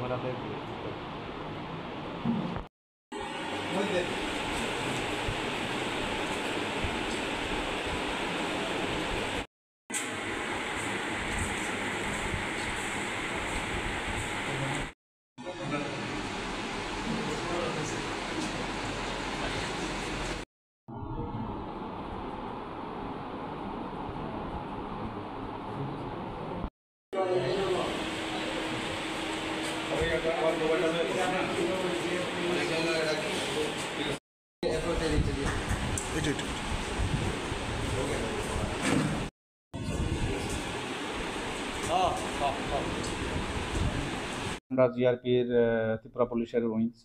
ক্যামেরাতে আমরা জিআরপির ত্রিপুরা পুলিশের উইংস,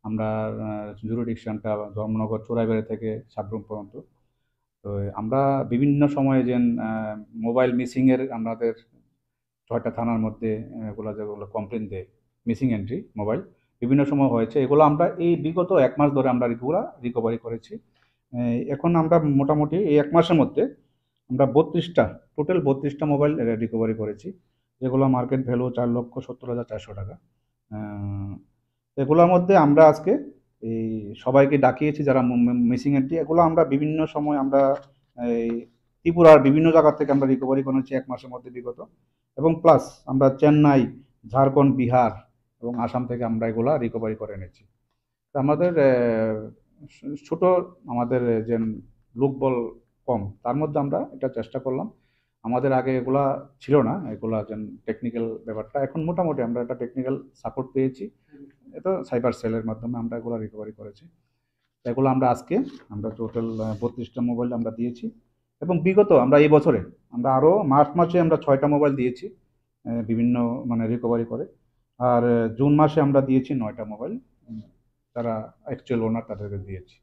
আমরা জুরিডিকশনটা ধর্মনগর চোরাইবাড়ি থেকে সাবরুম পর্যন্ত। তো আমরা বিভিন্ন সময়ে যে মোবাইল মিসিংয়ের আমাদের 6টা থানার মধ্যে এগুলো যেগুলো কমপ্লেন দেয় মিসিং এন্ট্রি মোবাইল বিভিন্ন সময় হয়েছে, এগুলো আমরা এই বিগত 1 মাস ধরে আমরা রিকভারি করেছি। এখন আমরা মোটামুটি এই 1 মাসের মধ্যে আমরা টোটাল 32টা মোবাইল রিকভারি করেছি, যেগুলো মার্কেট ভ্যালু 4,70,400 টাকা। এগুলোর মধ্যে আমরা আজকে এই সবাইকে ডাকিয়েছি যারা মিসিং এন্ট্রি, এগুলো আমরা বিভিন্ন সময় আমরা এই ত্রিপুরার বিভিন্ন জায়গা থেকে আমরা রিকভারি করেছি 1 মাসের মধ্যে বিগত, এবং প্লাস আমরা চেন্নাই, ঝাড়খণ্ড, বিহার এবং আসাম থেকে আমরা এগুলা রিকভারি করে এনেছি। তো আমাদের ছোট আমাদের যে লোকবল কম, তার মধ্যে আমরা এটা চেষ্টা করলাম। আমাদের আগে এগুলা ছিল না, এগুলা যেন টেকনিক্যাল ব্যাপারটা, এখন মোটামুটি আমরা একটা টেকনিক্যাল সাপোর্ট পেয়েছি, এটা সাইবার সেলের মাধ্যমে আমরা এগুলো রিকভারি করেছি। এগুলো আমরা আজকে আমরা টোটাল 32টা মোবাইল আমরা দিয়েছি, এবং বিগত আমরা এই বছরে আমরা আরও মার্চ মাসে আমরা 6টা মোবাইল দিয়েছি বিভিন্ন মানে রিকভারি করে, আর জুন মাসে আমরা দিয়েছি 9টা মোবাইল, তারা অ্যাকচুয়াল ওনার তাদেরকে দিয়েছি।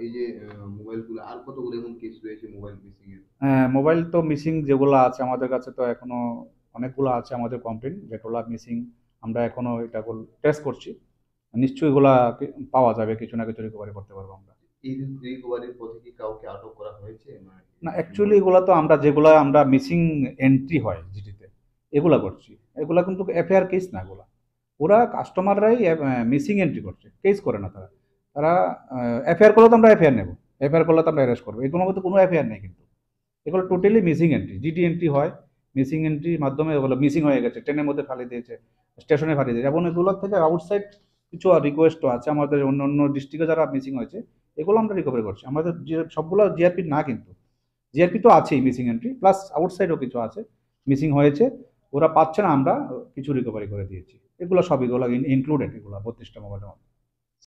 এই যে মোবাইলগুলো আর কতগুলো এখন কেস রয়েছে মোবাইল মিসিং এর? মোবাইল তো মিসিং যেগুলো আছে আমাদের কাছে তো এখনো অনেকগুলো আছে আমাদের কমপ্লেন, যেগুলো মিসিং আমরা এখনো এটা টেস্ট করছি, নিশ্চয়ই এগুলা পাওয়া যাবে, কিছু না কিছু রিকভারি করতে পারবো আমরা। এই রিকভারির পথে কি কাউকে আটক করা হয়েছে? না, অ্যাকচুয়ালি এগুলো তো আমরা যেগুলো আমরা মিসিং এন্ট্রি হয় জিডিতে এগুলা করছি, এগুলা কিন্তু এফআইআর কেস না, এগুলা ওরা কাস্টমাররাই মিসিং এন্ট্রি করছে, কেস করে না তারা। তারা এফআইআর করলে তো আমরা এফআইআর নেব, এফআইআর করলে তো আমরা অ্যারেস্ট করবো, এগুলোর মধ্যে কোনো এফআইআর নেই, কিন্তু এগুলো totally missing entry, GD entry হয়, মিসিং এন্ট্রির মাধ্যমে এগুলো মিসিং হয়ে গেছে, ট্রেনের মধ্যে ফালিয়ে দিয়েছে, স্টেশনে ফালিয়ে দিয়েছে, এবং এগুলোর থেকে আউটসাইড কিছু রিকোয়েস্টও আছে আমাদের অন্য অন্য ডিস্ট্রিক্টে যারা মিসিং হয়েছে, এগুলো আমরা রিকভারি করছি। আমাদের যে সবগুলো জিআরপি না, কিন্তু জিআরপি তো আছেই মিসিং এন্ট্রি, প্লাস আউটসাইডও কিছু আছে মিসিং হয়েছে, ওরা পাচ্ছে না, আমরা কিছু রিকভারি করে দিয়েছি। এগুলো সব এগুলো ইনক্লুডেড, এগুলো 32টা মোবাইলের মধ্যে।